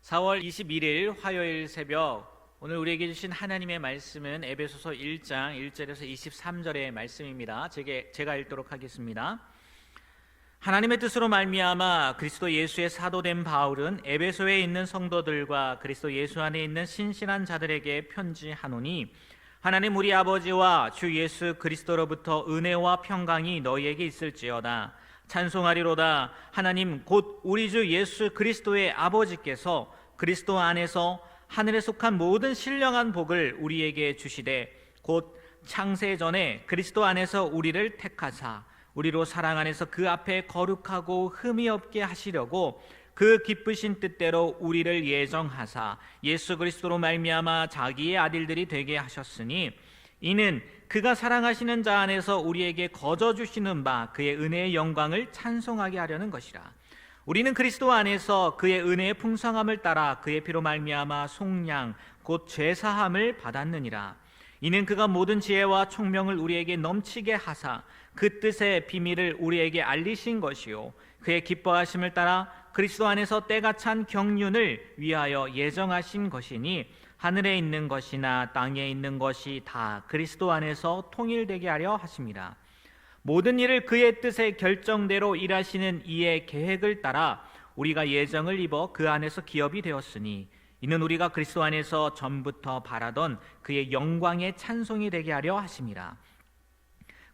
4월 21일 화요일 새벽, 오늘 우리에게 주신 하나님의 말씀은 에베소서 1장 1절에서 23절의 말씀입니다. 제가 읽도록 하겠습니다. 하나님의 뜻으로 말미암아 그리스도 예수의 사도된 바울은 에베소에 있는 성도들과 그리스도 예수 안에 있는 신실한 자들에게 편지하노니, 하나님 우리 아버지와 주 예수 그리스도로부터 은혜와 평강이 너희에게 있을지어다. 찬송하리로다. 하나님 곧 우리 주 예수 그리스도의 아버지께서 그리스도 안에서 하늘에 속한 모든 신령한 복을 우리에게 주시되, 곧 창세 전에 그리스도 안에서 우리를 택하사 우리로 사랑 안에서 그 앞에 거룩하고 흠이 없게 하시려고 그 기쁘신 뜻대로 우리를 예정하사 예수 그리스도로 말미암아 자기의 아들들이 되게 하셨으니, 이는 그가 사랑하시는 자 안에서 우리에게 거저 주시는 바 그의 은혜의 영광을 찬송하게 하려는 것이라. 우리는 그리스도 안에서 그의 은혜의 풍성함을 따라 그의 피로 말미암아 속량 곧 죄사함을 받았느니라. 이는 그가 모든 지혜와 총명을 우리에게 넘치게 하사 그 뜻의 비밀을 우리에게 알리신 것이요, 그의 기뻐하심을 따라 그리스도 안에서 때가 찬 경륜을 위하여 예정하신 것이니, 하늘에 있는 것이나 땅에 있는 것이 다 그리스도 안에서 통일되게 하려 하심이라. 모든 일을 그의 뜻의 결정대로 일하시는 이의 계획을 따라 우리가 예정을 입어 그 안에서 기업이 되었으니, 이는 우리가 그리스도 안에서 전부터 바라던 그의 영광의 찬송이 되게 하려 하심이라.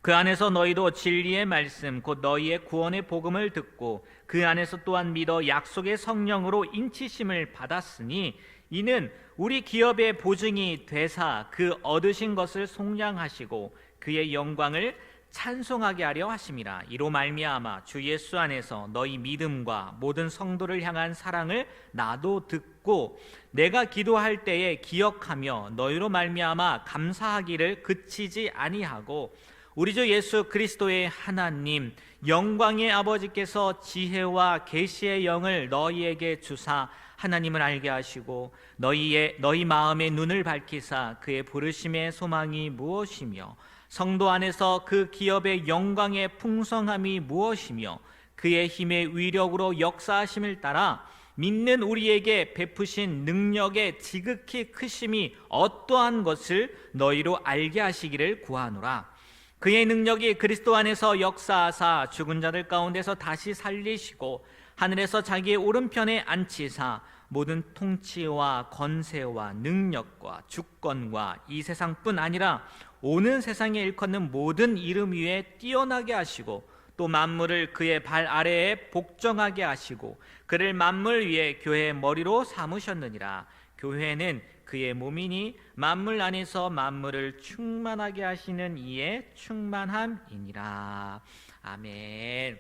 그 안에서 너희도 진리의 말씀 곧 너희의 구원의 복음을 듣고 그 안에서 또한 믿어 약속의 성령으로 인치심을 받았으니, 이는 우리 기업의 보증이 되사 그 얻으신 것을 속량하시고 그의 영광을 찬송하게 하려 하심이라. 이로 말미암아 주 예수 안에서 너희 믿음과 모든 성도를 향한 사랑을 나도 듣고 내가 기도할 때에 기억하며 너희로 말미암아 감사하기를 그치지 아니하고, 우리 주 예수 그리스도의 하나님 영광의 아버지께서 지혜와 계시의 영을 너희에게 주사 하나님을 알게 하시고 너희 마음의 눈을 밝히사 그의 부르심의 소망이 무엇이며 성도 안에서 그 기업의 영광의 풍성함이 무엇이며 그의 힘의 위력으로 역사하심을 따라 믿는 우리에게 베푸신 능력의 지극히 크심이 어떠한 것을 너희로 알게 하시기를 구하노라. 그의 능력이 그리스도 안에서 역사하사 죽은 자들 가운데서 다시 살리시고 하늘에서 자기의 오른편에 앉히사 모든 통치와 권세와 능력과 주권과 이 세상뿐 아니라 오는 세상에 일컫는 모든 이름 위에 뛰어나게 하시고 또 만물을 그의 발 아래에 복종하게 하시고 그를 만물 위에 교회의 머리로 삼으셨느니라. 교회는 그의 몸이니 만물 안에서 만물을 충만하게 하시는 이의 충만함이니라. 아멘.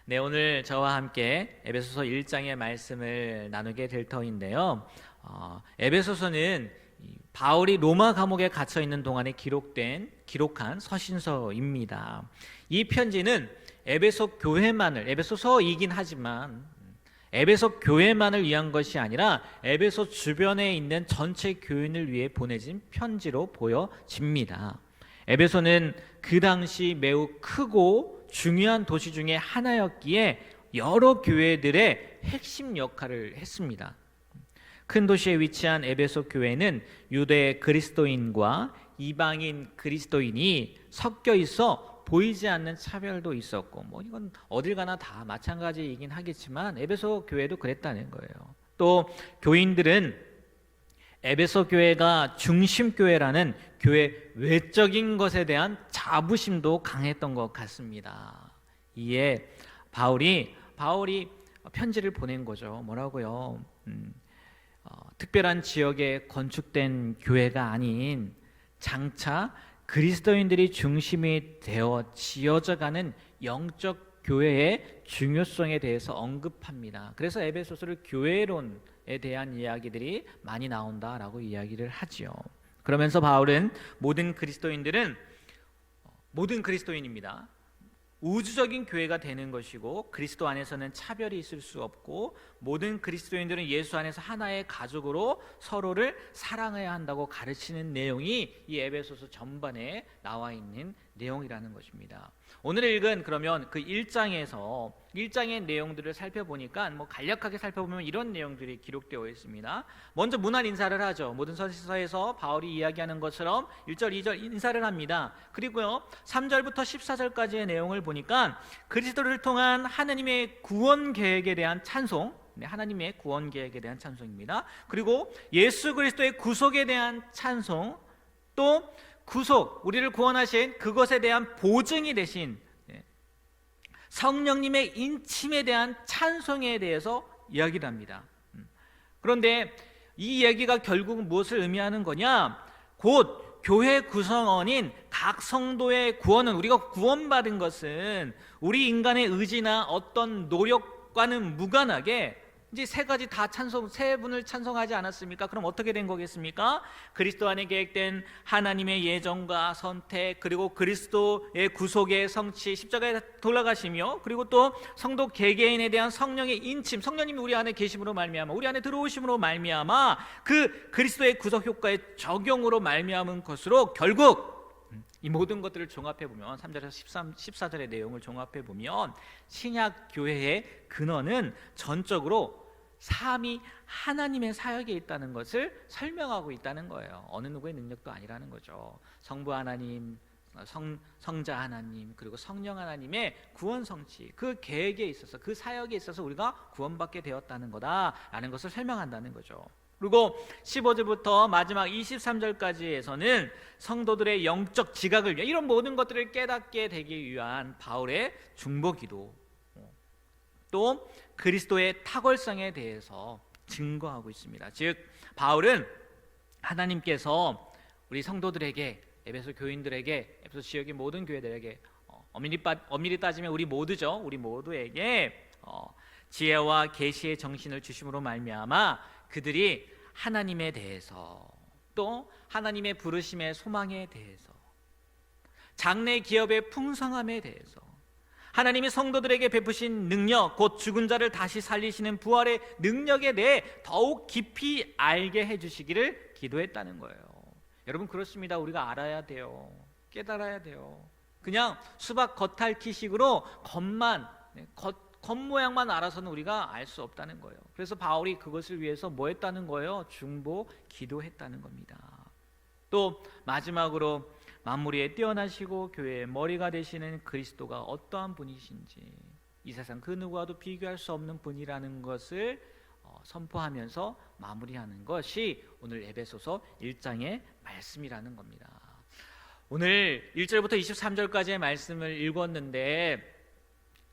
네, 오늘 저와 함께 에베소서 1장의 말씀을 나누게 될 터인데요. 에베소서는 바울이 로마 감옥에 갇혀 있는 동안에 기록한 서신서입니다. 이 편지는 에베소서이긴 하지만 에베소 교회만을 위한 것이 아니라 에베소 주변에 있는 전체 교인을 위해 보내진 편지로 보여집니다. 에베소는 그 당시 매우 크고 중요한 도시 중에 하나였기에 여러 교회들의 핵심 역할을 했습니다. 큰 도시에 위치한 에베소 교회는 유대 그리스도인과 이방인 그리스도인이 섞여 있어 보이지 않는 차별도 있었고, 이건 어딜 가나 다 마찬가지이긴 하겠지만 에베소 교회도 그랬다는 거예요. 또 교인들은 에베소 교회가 중심 교회라는 교회 외적인 것에 대한 자부심도 강했던 것 같습니다. 이에 바울이 편지를 보낸 거죠. 뭐라고요? 특별한 지역에 건축된 교회가 아닌 장차 그리스도인들이 중심이 되어 지어져가는 영적 교회의 중요성에 대해서 언급합니다. 그래서 에베소서를 교회론에 대한 이야기들이 많이 나온다라고 이야기를 하지요. 그러면서 바울은 모든 그리스도인입니다. 우주적인 교회가 되는 것이고 그리스도 안에서는 차별이 있을 수 없고 모든 그리스도인들은 예수 안에서 하나의 가족으로 서로를 사랑해야 한다고 가르치는 내용이 이 에베소서 전반에 나와 있는 내용이라는 것입니다. 오늘 읽은 그러면 그 1장의 내용들을 살펴보니까 간략하게 살펴보면 이런 내용들이 기록되어 있습니다. 먼저 문안 인사를 하죠. 모든 서신서에서 바울이 이야기하는 것처럼 1절, 2절 인사를 합니다. 그리고요 3절부터 14절까지의 내용을 보니까 그리스도를 통한 하나님의 구원 계획에 대한 찬송, 하나님의 구원 계획에 대한 찬송입니다. 그리고 예수 그리스도의 구속에 대한 찬송, 또 구속, 우리를 구원하신 그것에 대한 보증이 되신 성령님의 인침에 대한 찬송에 대해서 이야기를 합니다. 그런데 이 얘기가 결국 무엇을 의미하는 거냐? 곧 교회 구성원인 각 성도의 구원은, 우리가 구원받은 것은 우리 인간의 의지나 어떤 노력과는 무관하게 이제 세 분을 찬송하지 않았습니까? 그럼 어떻게 된 거겠습니까? 그리스도 안에 계획된 하나님의 예정과 선택, 그리고 그리스도의 구속의 성취, 십자가에 돌아가시며, 그리고 또 성도 개개인에 대한 성령의 인침, 성령님이 우리 안에 계심으로 말미암아, 우리 안에 들어오심으로 말미암아 그 그리스도의 구속 효과의 적용으로 말미암은 것으로 결국 이 모든 것들을 종합해보면 3절에서 14절의 내용을 종합해보면 신약 교회의 근원은 전적으로 삼위 하나님의 사역에 있다는 것을 설명하고 있다는 거예요. 어느 누구의 능력도 아니라는 거죠. 성부 하나님, 성자 하나님, 그리고 성령 하나님의 구원 성취, 그 계획에 있어서, 그 사역에 있어서 우리가 구원받게 되었다는 거다라는 것을 설명한다는 거죠. 그리고 15절부터 마지막 23절까지에서는 성도들의 영적 지각을 위한, 이런 모든 것들을 깨닫게 되기 위한 바울의 중보기도, 또 그리스도의 탁월성에 대해서 증거하고 있습니다. 즉 바울은 하나님께서 우리 성도들에게, 에베소 교인들에게, 에베소 지역의 모든 교회들에게, 엄밀히 따지면 우리 모두죠. 우리 모두에게 지혜와 계시의 정신을 주심으로 말미암아 그들이 하나님에 대해서, 또 하나님의 부르심의 소망에 대해서, 장래 기업의 풍성함에 대해서, 하나님이 성도들에게 베푸신 능력, 곧 죽은 자를 다시 살리시는 부활의 능력에 대해 더욱 깊이 알게 해주시기를 기도했다는 거예요. 여러분, 그렇습니다. 우리가 알아야 돼요. 깨달아야 돼요. 그냥 수박 겉핥기식으로 겉모양만 알아서는 우리가 알 수 없다는 거예요. 그래서 바울이 그것을 위해서 뭐 했다는 거예요? 중보 기도했다는 겁니다. 또 마지막으로 만물에 뛰어나시고 교회의 머리가 되시는 그리스도가 어떠한 분이신지, 이 세상 그 누구와도 비교할 수 없는 분이라는 것을 선포하면서 마무리하는 것이 오늘 에베소서 1장의 말씀이라는 겁니다. 오늘 1절부터 23절까지의 말씀을 읽었는데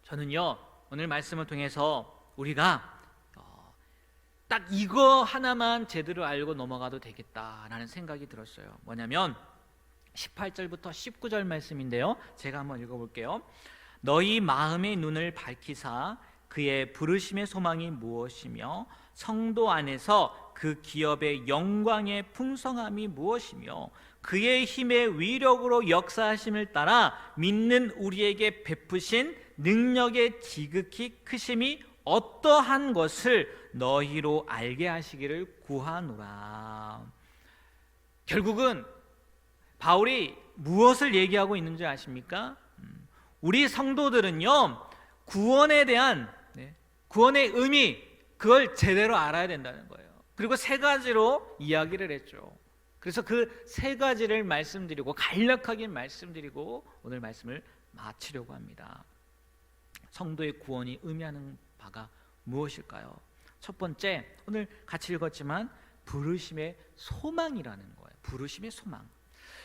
저는요, 오늘 말씀을 통해서 우리가 딱 이거 하나만 제대로 알고 넘어가도 되겠다라는 생각이 들었어요. 뭐냐면 18절부터 19절 말씀인데요, 제가 한번 읽어볼게요. 너희 마음의 눈을 밝히사 그의 부르심의 소망이 무엇이며 성도 안에서 그 기업의 영광의 풍성함이 무엇이며 그의 힘의 위력으로 역사하심을 따라 믿는 우리에게 베푸신 능력의 지극히 크심이 어떠한 것을 너희로 알게 하시기를 구하노라. 결국은 바울이 무엇을 얘기하고 있는지 아십니까? 우리 성도들은요, 구원에 대한, 구원의 의미, 그걸 제대로 알아야 된다는 거예요. 그리고 세 가지로 이야기를 했죠. 그래서 그 세 가지를 말씀드리고, 간략하게 말씀드리고 오늘 말씀을 마치려고 합니다. 성도의 구원이 의미하는 바가 무엇일까요? 첫 번째, 오늘 같이 읽었지만 부르심의 소망이라는 거예요. 부르심의 소망.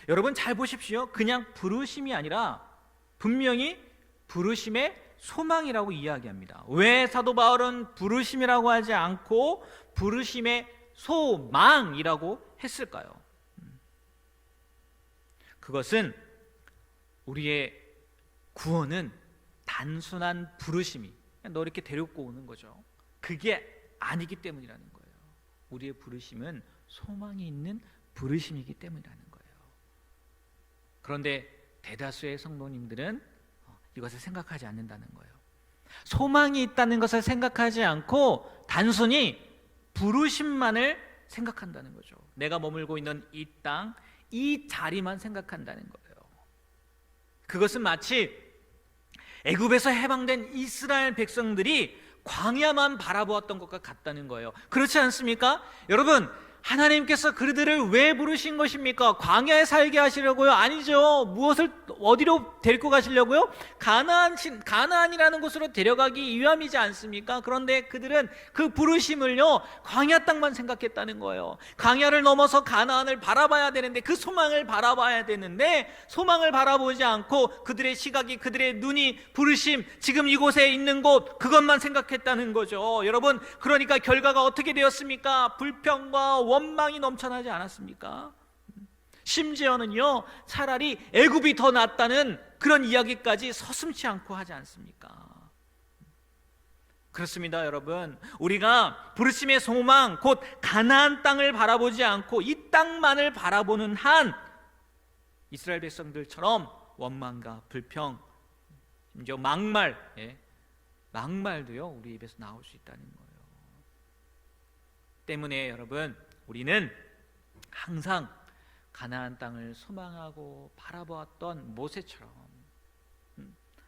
여러분 잘 보십시오. 그냥 부르심이 아니라 분명히 부르심의 소망이라고 이야기합니다. 왜 사도 바울은 부르심이라고 하지 않고 부르심의 소망이라고 했을까요? 그것은 우리의 구원은 단순한 부르심이 너 이렇게 데리고 오는 거죠. 그게 아니기 때문이라는 거예요. 우리의 부르심은 소망이 있는 부르심이기 때문이라는 거예요. 그런데 대다수의 성도님들은 이것을 생각하지 않는다는 거예요. 소망이 있다는 것을 생각하지 않고 단순히 부르심만을 생각한다는 거죠. 내가 머물고 있는 이 땅, 이 자리만 생각한다는 거예요. 그것은 마치 애굽에서 해방된 이스라엘 백성들이 광야만 바라보았던 것과 같다는 거예요. 그렇지 않습니까? 여러분, 하나님께서 그들을 왜 부르신 것입니까? 광야에 살게 하시려고요? 아니죠. 무엇을 어디로 데리고 가시려고요? 가나안이라는 곳으로 데려가기 위함이지 않습니까? 그런데 그들은 그 부르심을요, 광야 땅만 생각했다는 거예요. 광야를 넘어서 가나안을 바라봐야 되는데, 그 소망을 바라봐야 되는데, 소망을 바라보지 않고 그들의 시각이, 그들의 눈이 부르심, 지금 이곳에 있는 곳, 그것만 생각했다는 거죠. 여러분, 그러니까 결과가 어떻게 되었습니까? 불평과 원망이 넘쳐나지 않았습니까? 심지어는요, 차라리 애굽이 더 낫다는 그런 이야기까지 서슴지 않고 하지 않습니까? 그렇습니다, 여러분. 우리가 부르심의 소망, 곧 가나안 땅을 바라보지 않고 이 땅만을 바라보는 한 이스라엘 백성들처럼 원망과 불평, 심지어 막말도요, 우리 입에서 나올 수 있다는 거예요. 때문에 여러분, 우리는 항상 가나안 땅을 소망하고 바라보았던 모세처럼,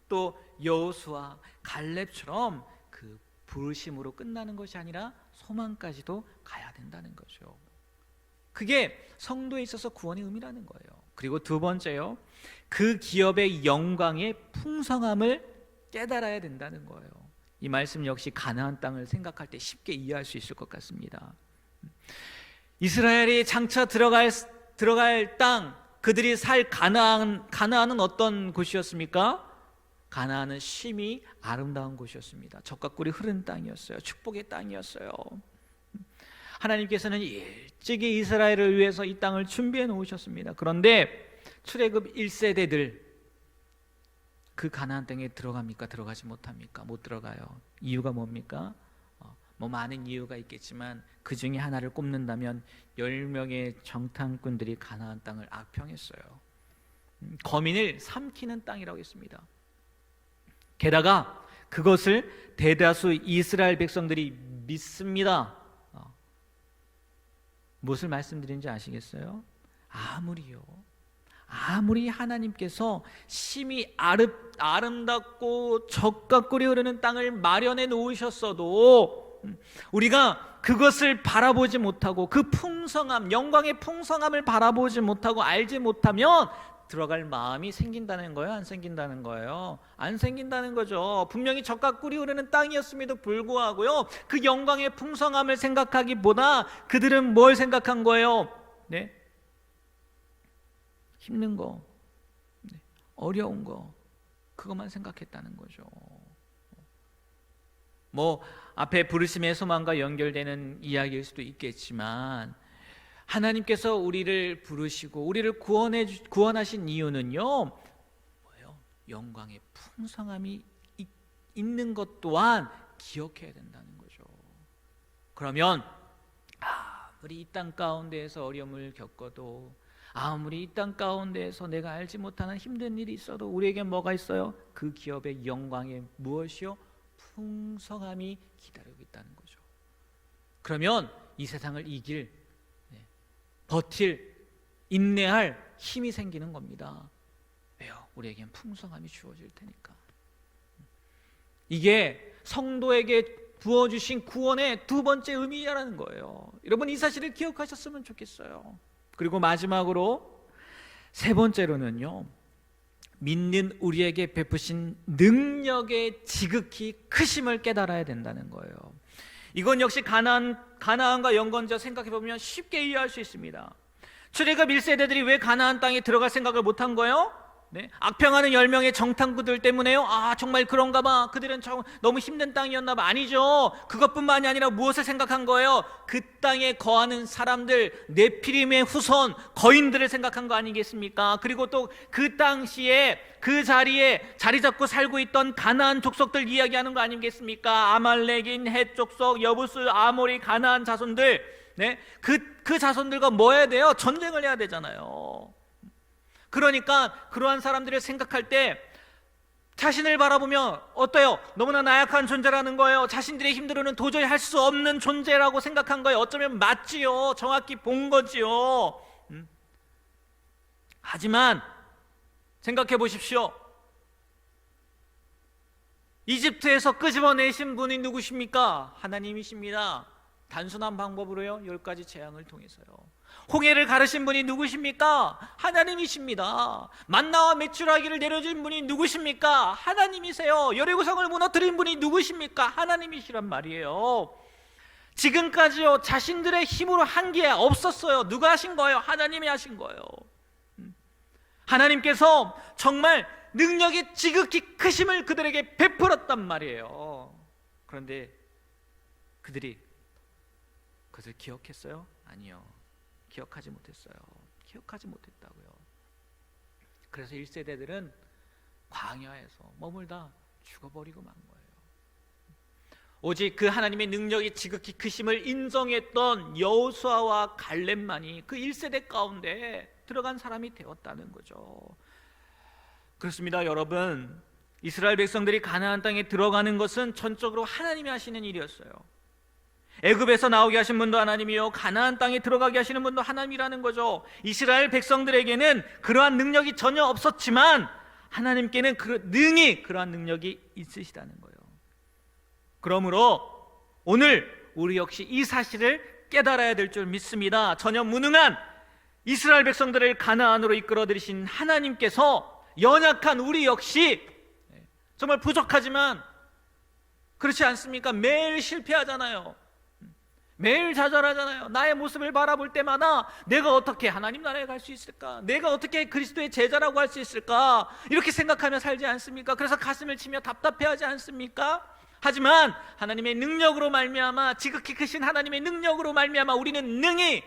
또 여호수아, 갈렙처럼 그 부르심으로 끝나는 것이 아니라 소망까지도 가야 된다는 거죠. 그게 성도에 있어서 구원의 의미라는 거예요. 그리고 두 번째요, 그 기업의 영광의 풍성함을 깨달아야 된다는 거예요. 이 말씀 역시 가나안 땅을 생각할 때 쉽게 이해할 수 있을 것 같습니다. 이스라엘이 장차 들어갈 땅, 그들이 살 가나안은 어떤 곳이었습니까? 가나안은 심히 아름다운 곳이었습니다. 젖과 꿀이 흐르는 땅이었어요. 축복의 땅이었어요. 하나님께서는 일찍이 이스라엘을 위해서 이 땅을 준비해 놓으셨습니다. 그런데 출애굽 1세대들 그 가나안 땅에 들어갑니까? 들어가지 못합니까? 못 들어가요. 이유가 뭡니까? 많은 이유가 있겠지만 그 중에 하나를 꼽는다면 10명의 정탐꾼들이 가나안 땅을 악평했어요. 거민을 삼키는 땅이라고 했습니다. 게다가 그것을 대다수 이스라엘 백성들이 믿습니다. 무엇을 말씀드리는지 아시겠어요? 아무리 하나님께서 심히 아름답고 젖과 꿀이 흐르는 땅을 마련해 놓으셨어도 우리가 그것을 바라보지 못하고 그 풍성함, 영광의 풍성함을 바라보지 못하고 알지 못하면 들어갈 마음이 생긴다는 거예요? 안 생긴다는 거예요? 안 생긴다는 거죠. 분명히 젖과 꿀이 흐르는 땅이었음에도 불구하고요, 그 영광의 풍성함을 생각하기보다 그들은 뭘 생각한 거예요? 네? 힘든 거, 어려운 거, 그것만 생각했다는 거죠. 앞에 부르심의 소망과 연결되는 이야기일 수도 있겠지만, 하나님께서 우리를 부르시고 우리를 구원하신 이유는요, 뭐예요? 영광의 풍성함이 있는 것 또한 기억해야 된다는 거죠. 그러면 아무리 이 땅 가운데에서 어려움을 겪어도, 아무리 이 땅 가운데에서 내가 알지 못하는 힘든 일이 있어도 우리에게 뭐가 있어요? 그 기업의 영광에 무엇이요? 풍성함이 기다리고 있다는 거죠. 그러면 이 세상을 이길, 버틸, 인내할 힘이 생기는 겁니다. 왜요? 우리에겐 풍성함이 주어질 테니까. 이게 성도에게 부어주신 구원의 두 번째 의미라는 거예요. 여러분, 이 사실을 기억하셨으면 좋겠어요. 그리고 마지막으로 세 번째로는요, 믿는 우리에게 베푸신 능력의 지극히 크심을 깨달아야 된다는 거예요. 이건 역시 가나안과 연관지어 생각해보면 쉽게 이해할 수 있습니다. 출애굽 1세대들이 왜 가나안 땅에 들어갈 생각을 못한 거예요? 악평하는 10명의 정탐꾼들 때문에요? 정말 그런가 봐. 그들은 너무 힘든 땅이었나 봐. 아니죠. 그것뿐만이 아니라 무엇을 생각한 거예요? 그 땅에 거하는 사람들, 네피림의 후손, 거인들을 생각한 거 아니겠습니까? 그리고 또 그 당시에 그 자리에 자리 잡고 살고 있던 가나안 족속들 이야기하는 거 아니겠습니까? 아말렉인, 헷 족속, 여부스, 아모리, 가나안 자손들, 그 자손들과 뭐 해야 돼요? 전쟁을 해야 되잖아요. 그러니까 그러한 사람들을 생각할 때 자신을 바라보면 어때요? 너무나 나약한 존재라는 거예요. 자신들의 힘으로는 도저히 할 수 없는 존재라고 생각한 거예요. 어쩌면 맞지요. 정확히 본 거지요. 하지만 생각해 보십시오. 이집트에서 끄집어내신 분이 누구십니까? 하나님이십니다. 단순한 방법으로요, 10가지 재앙을 통해서요. 홍해를 가르신 분이 누구십니까? 하나님이십니다. 만나와 메추라기를 내려준 분이 누구십니까? 하나님이세요. 여리고성을 무너뜨린 분이 누구십니까? 하나님이시란 말이에요. 지금까지요, 자신들의 힘으로 한 게 없었어요. 누가 하신 거예요? 하나님이 하신 거예요. 하나님께서 정말 능력이 지극히 크심을 그들에게 베풀었단 말이에요. 그런데 그들이 그것을 기억했어요? 아니요. 기억하지 못했어요. 기억하지 못했다고요. 그래서 1세대들은 광야에서 머물다 죽어버리고 만 거예요. 오직 그 하나님의 능력이 지극히 크심을 인정했던 여호수아와 갈렙만이 그 1세대 가운데 들어간 사람이 되었다는 거죠. 그렇습니다, 여러분. 이스라엘 백성들이 가나안 땅에 들어가는 것은 전적으로 하나님이 하시는 일이었어요. 애굽에서 나오게 하신 분도 하나님이요, 가나안 땅에 들어가게 하시는 분도 하나님이라는 거죠. 이스라엘 백성들에게는 그러한 능력이 전혀 없었지만 하나님께는 능히 그러한 능력이 있으시다는 거예요. 그러므로 오늘 우리 역시 이 사실을 깨달아야 될 줄 믿습니다. 전혀 무능한 이스라엘 백성들을 가나안으로 이끌어 들이신 하나님께서 연약한 우리 역시 정말 부족하지만 그렇지 않습니까? 매일 실패하잖아요. 매일 좌절하잖아요. 나의 모습을 바라볼 때마다 내가 어떻게 하나님 나라에 갈 수 있을까? 내가 어떻게 그리스도의 제자라고 할 수 있을까? 이렇게 생각하며 살지 않습니까? 그래서 가슴을 치며 답답해하지 않습니까? 하지만 하나님의 능력으로 말미암아, 지극히 크신 하나님의 능력으로 말미암아 우리는 능히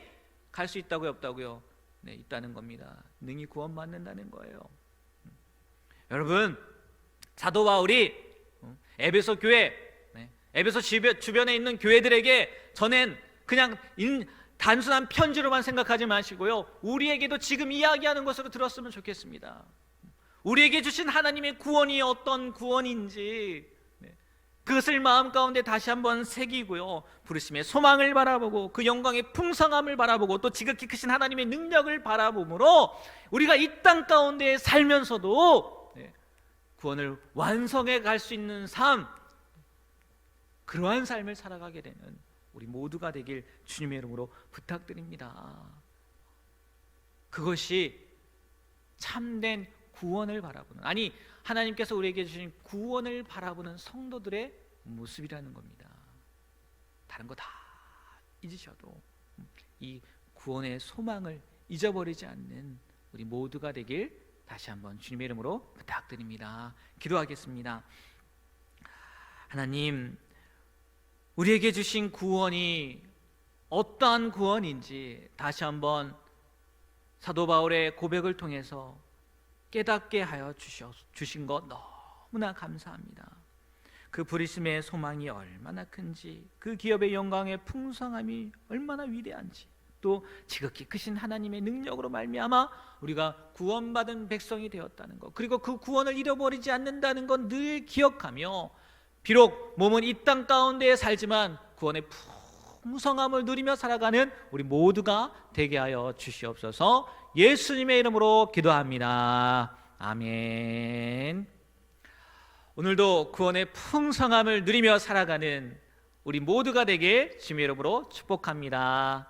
갈 수 있다고요, 없다고요? 네, 있다는 겁니다. 능히 구원받는다는 거예요. 여러분, 사도 바울이 에베소 교회, 에베소 주변에 있는 교회들에게 전엔 그냥 단순한 편지로만 생각하지 마시고요, 우리에게도 지금 이야기하는 것으로 들었으면 좋겠습니다. 우리에게 주신 하나님의 구원이 어떤 구원인지 그것을 마음 가운데 다시 한번 새기고요, 부르심의 소망을 바라보고 그 영광의 풍성함을 바라보고 또 지극히 크신 하나님의 능력을 바라보므로 우리가 이 땅 가운데 살면서도 구원을 완성해 갈 수 있는 삶, 그러한 삶을 살아가게 되는 우리 모두가 되길 주님의 이름으로 부탁드립니다. 그것이 참된 구원을 바라보는, 아니 하나님께서 우리에게 주신 구원을 바라보는 성도들의 모습이라는 겁니다. 다른 거 다 잊으셔도 이 구원의 소망을 잊어버리지 않는 우리 모두가 되길 다시 한번 주님의 이름으로 부탁드립니다. 기도하겠습니다. 하나님, 우리에게 주신 구원이 어떠한 구원인지 다시 한번 사도 바울의 고백을 통해서 깨닫게 하여 주신 것 너무나 감사합니다. 그 부르심의 소망이 얼마나 큰지, 그 기업의 영광의 풍성함이 얼마나 위대한지, 또 지극히 크신 하나님의 능력으로 말미암아 우리가 구원받은 백성이 되었다는 것, 그리고 그 구원을 잃어버리지 않는다는 것 늘 기억하며, 비록 몸은 이 땅 가운데 살지만 구원의 풍성함을 누리며 살아가는 우리 모두가 되게 하여 주시옵소서. 예수님의 이름으로 기도합니다. 아멘. 오늘도 구원의 풍성함을 누리며 살아가는 우리 모두가 되게 주님의 이름으로 축복합니다.